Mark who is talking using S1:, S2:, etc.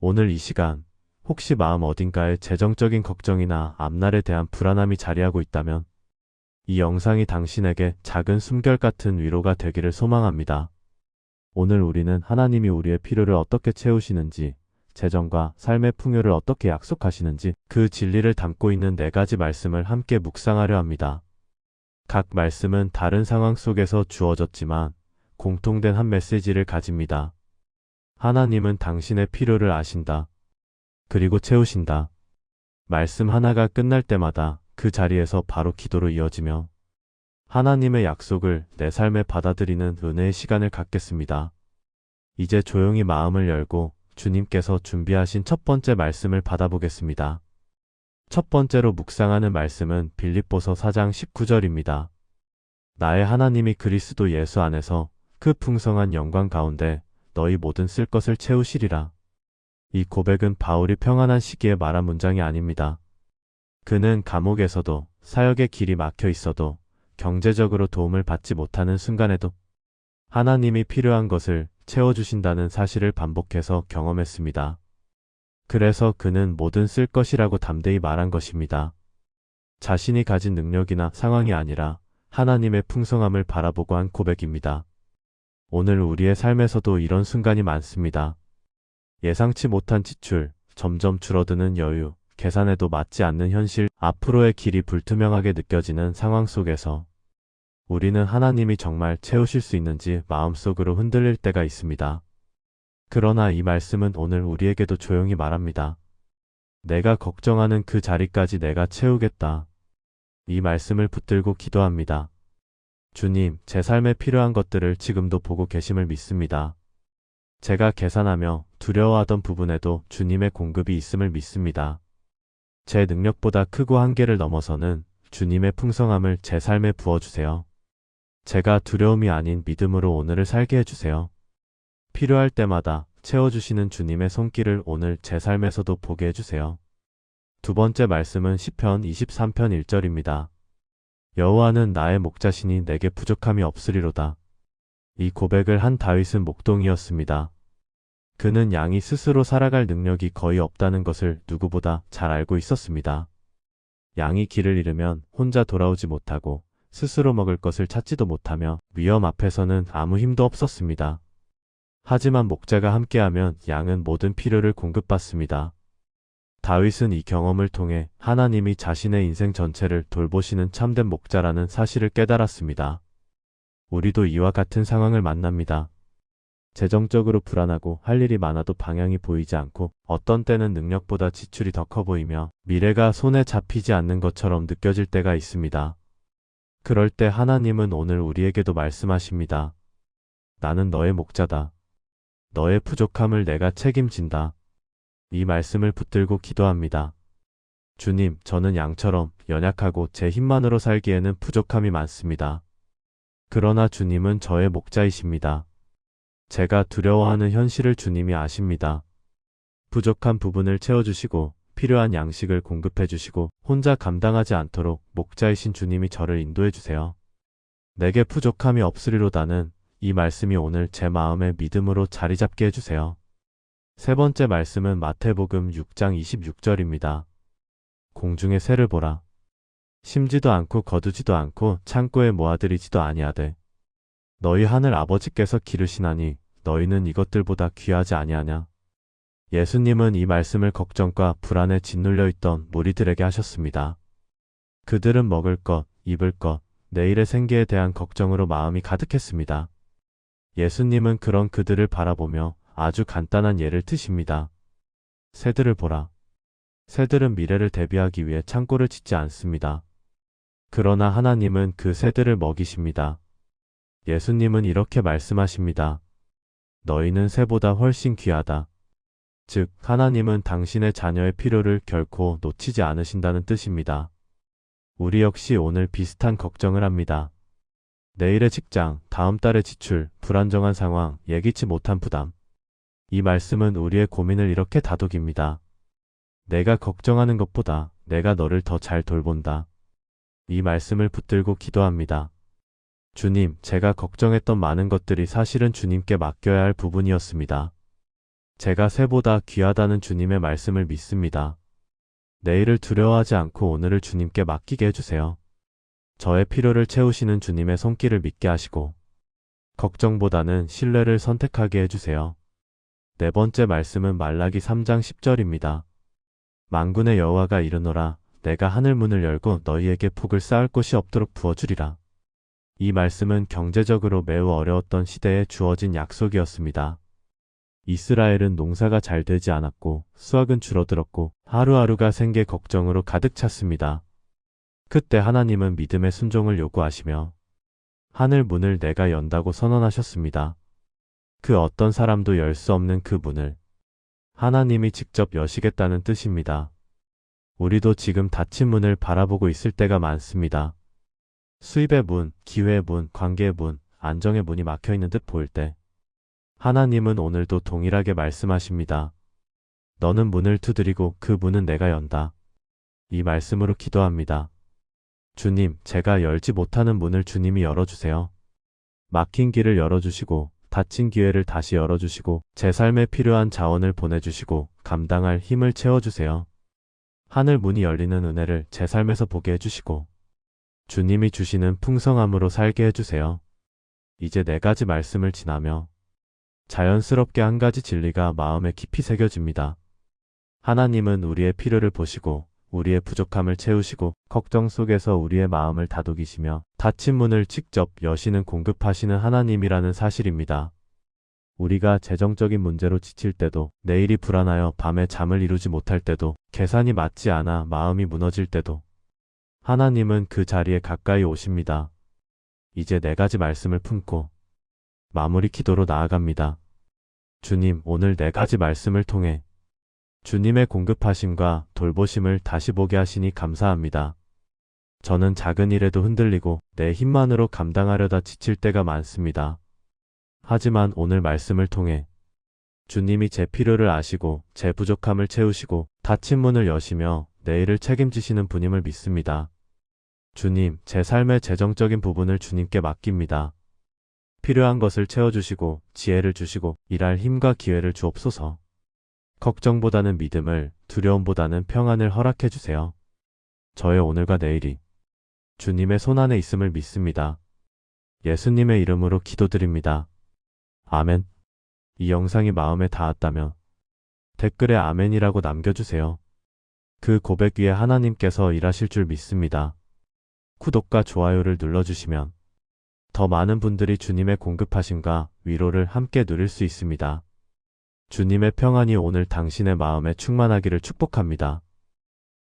S1: 오늘 이 시간, 혹시 마음 어딘가에 재정적인 걱정이나 앞날에 대한 불안함이 자리하고 있다면 이 영상이 당신에게 작은 숨결 같은 위로가 되기를 소망합니다. 오늘 우리는 하나님이 우리의 필요를 어떻게 채우시는지, 재정과 삶의 풍요를 어떻게 약속하시는지 그 진리를 담고 있는 4가지 말씀을 함께 묵상하려 합니다. 각 말씀은 다른 상황 속에서 주어졌지만 공통된 한 메시지를 가집니다. 하나님은 당신의 필요를 아신다. 그리고 채우신다. 말씀 하나가 끝날 때마다 그 자리에서 바로 기도로 이어지며 하나님의 약속을 내 삶에 받아들이는 은혜의 시간을 갖겠습니다. 이제 조용히 마음을 열고 주님께서 준비하신 첫 번째 말씀을 받아보겠습니다. 첫 번째로 묵상하는 말씀은 빌립보서 4장 19절입니다. 나의 하나님이 그리스도 예수 안에서 그 풍성한 영광 가운데 너희 모든 쓸 것을 채우시리라. 이 고백은 바울이 평안한 시기에 말한 문장이 아닙니다. 그는 감옥에서도 사역의 길이 막혀 있어도 경제적으로 도움을 받지 못하는 순간에도 하나님이 필요한 것을 채워주신다는 사실을 반복해서 경험했습니다. 그래서 그는 모든 쓸 것이라고 담대히 말한 것입니다. 자신이 가진 능력이나 상황이 아니라 하나님의 풍성함을 바라보고 한 고백입니다. 오늘 우리의 삶에서도 이런 순간이 많습니다. 예상치 못한 지출, 점점 줄어드는 여유, 계산에도 맞지 않는 현실, 앞으로의 길이 불투명하게 느껴지는 상황 속에서 우리는 하나님이 정말 채우실 수 있는지 마음속으로 흔들릴 때가 있습니다. 그러나 이 말씀은 오늘 우리에게도 조용히 말합니다. 내가 걱정하는 그 자리까지 내가 채우겠다. 이 말씀을 붙들고 기도합니다. 주님, 제 삶에 필요한 것들을 지금도 보고 계심을 믿습니다. 제가 계산하며 두려워하던 부분에도 주님의 공급이 있음을 믿습니다. 제 능력보다 크고 한계를 넘어서는 주님의 풍성함을 제 삶에 부어주세요. 제가 두려움이 아닌 믿음으로 오늘을 살게 해주세요. 필요할 때마다 채워주시는 주님의 손길을 오늘 제 삶에서도 보게 해주세요. 두 번째 말씀은 시편 23편 1절입니다. 여호와는 나의 목자시니 내게 부족함이 없으리로다. 이 고백을 한 다윗은 목동이었습니다. 그는 양이 스스로 살아갈 능력이 거의 없다는 것을 누구보다 잘 알고 있었습니다. 양이 길을 잃으면 혼자 돌아오지 못하고 스스로 먹을 것을 찾지도 못하며 위험 앞에서는 아무 힘도 없었습니다. 하지만 목자가 함께하면 양은 모든 필요를 공급받습니다. 다윗은 이 경험을 통해 하나님이 자신의 인생 전체를 돌보시는 참된 목자라는 사실을 깨달았습니다. 우리도 이와 같은 상황을 만납니다. 재정적으로 불안하고 할 일이 많아도 방향이 보이지 않고 어떤 때는 능력보다 지출이 더 커 보이며 미래가 손에 잡히지 않는 것처럼 느껴질 때가 있습니다. 그럴 때 하나님은 오늘 우리에게도 말씀하십니다. 나는 너의 목자다. 너의 부족함을 내가 책임진다. 이 말씀을 붙들고 기도합니다. 주님, 저는 양처럼 연약하고 제 힘만으로 살기에는 부족함이 많습니다. 그러나 주님은 저의 목자이십니다. 제가 두려워하는 현실을 주님이 아십니다. 부족한 부분을 채워주시고 필요한 양식을 공급해주시고 혼자 감당하지 않도록 목자이신 주님이 저를 인도해주세요. 내게 부족함이 없으리로다는 이 말씀이 오늘 제 마음에 믿음으로 자리 잡게 해주세요. 세 번째 말씀은 마태복음 6장 26절입니다. 공중의 새를 보라. 심지도 않고 거두지도 않고 창고에 모아들이지도 아니하되 너희 하늘 아버지께서 기르시나니 너희는 이것들보다 귀하지 아니하냐. 예수님은 이 말씀을 걱정과 불안에 짓눌려 있던 무리들에게 하셨습니다. 그들은 먹을 것, 입을 것, 내일의 생계에 대한 걱정으로 마음이 가득했습니다. 예수님은 그런 그들을 바라보며 아주 간단한 예를 드십니다. 새들을 보라. 새들은 미래를 대비하기 위해 창고를 짓지 않습니다. 그러나 하나님은 그 새들을 먹이십니다. 예수님은 이렇게 말씀하십니다. 너희는 새보다 훨씬 귀하다. 즉, 하나님은 당신의 자녀의 필요를 결코 놓치지 않으신다는 뜻입니다. 우리 역시 오늘 비슷한 걱정을 합니다. 내일의 직장, 다음 달의 지출, 불안정한 상황, 예기치 못한 부담. 이 말씀은 우리의 고민을 이렇게 다독입니다. 내가 걱정하는 것보다 내가 너를 더 잘 돌본다. 이 말씀을 붙들고 기도합니다. 주님, 제가 걱정했던 많은 것들이 사실은 주님께 맡겨야 할 부분이었습니다. 제가 새보다 귀하다는 주님의 말씀을 믿습니다. 내일을 두려워하지 않고 오늘을 주님께 맡기게 해주세요. 저의 필요를 채우시는 주님의 손길을 믿게 하시고 걱정보다는 신뢰를 선택하게 해주세요. 네 번째 말씀은 말라기 3장 10절입니다. 만군의 여호와가 이르노라 내가 하늘 문을 열고 너희에게 복을 쌓을 곳이 없도록 부어주리라. 이 말씀은 경제적으로 매우 어려웠던 시대에 주어진 약속이었습니다. 이스라엘은 농사가 잘 되지 않았고 수확은 줄어들었고 하루하루가 생계 걱정으로 가득 찼습니다. 그때 하나님은 믿음의 순종을 요구하시며 하늘 문을 내가 연다고 선언하셨습니다. 그 어떤 사람도 열 수 없는 그 문을 하나님이 직접 여시겠다는 뜻입니다. 우리도 지금 닫힌 문을 바라보고 있을 때가 많습니다. 수입의 문, 기회의 문, 관계의 문, 안정의 문이 막혀 있는 듯 보일 때 하나님은 오늘도 동일하게 말씀하십니다. 너는 문을 두드리고 그 문은 내가 연다. 이 말씀으로 기도합니다. 주님, 제가 열지 못하는 문을 주님이 열어주세요. 막힌 길을 열어주시고 닫힌 기회를 다시 열어주시고 제 삶에 필요한 자원을 보내주시고 감당할 힘을 채워주세요. 하늘 문이 열리는 은혜를 제 삶에서 보게 해주시고 주님이 주시는 풍성함으로 살게 해주세요. 이제 네 가지 말씀을 지나며 자연스럽게 한 가지 진리가 마음에 깊이 새겨집니다. 하나님은 우리의 필요를 보시고 우리의 부족함을 채우시고 걱정 속에서 우리의 마음을 다독이시며 닫힌 문을 직접 여시는 공급하시는 하나님이라는 사실입니다. 우리가 재정적인 문제로 지칠 때도, 내일이 불안하여 밤에 잠을 이루지 못할 때도, 계산이 맞지 않아 마음이 무너질 때도 하나님은 그 자리에 가까이 오십니다. 이제 네 가지 말씀을 품고 마무리 기도로 나아갑니다. 주님, 오늘 네 가지 말씀을 통해 주님의 공급하심과 돌보심을 다시 보게 하시니 감사합니다. 저는 작은 일에도 흔들리고 내 힘만으로 감당하려다 지칠 때가 많습니다. 하지만 오늘 말씀을 통해 주님이 제 필요를 아시고 제 부족함을 채우시고 닫힌 문을 여시며 내일을 책임지시는 분임을 믿습니다. 주님, 제 삶의 재정적인 부분을 주님께 맡깁니다. 필요한 것을 채워주시고 지혜를 주시고 일할 힘과 기회를 주옵소서. 걱정보다는 믿음을, 두려움보다는 평안을 허락해 주세요. 저의 오늘과 내일이 주님의 손안에 있음을 믿습니다. 예수님의 이름으로 기도드립니다. 아멘. 이 영상이 마음에 닿았다면 댓글에 아멘이라고 남겨주세요. 그 고백 위에 하나님께서 일하실 줄 믿습니다. 구독과 좋아요를 눌러주시면 더 많은 분들이 주님의 공급하심과 위로를 함께 누릴 수 있습니다. 주님의 평안이 오늘 당신의 마음에 충만하기를 축복합니다.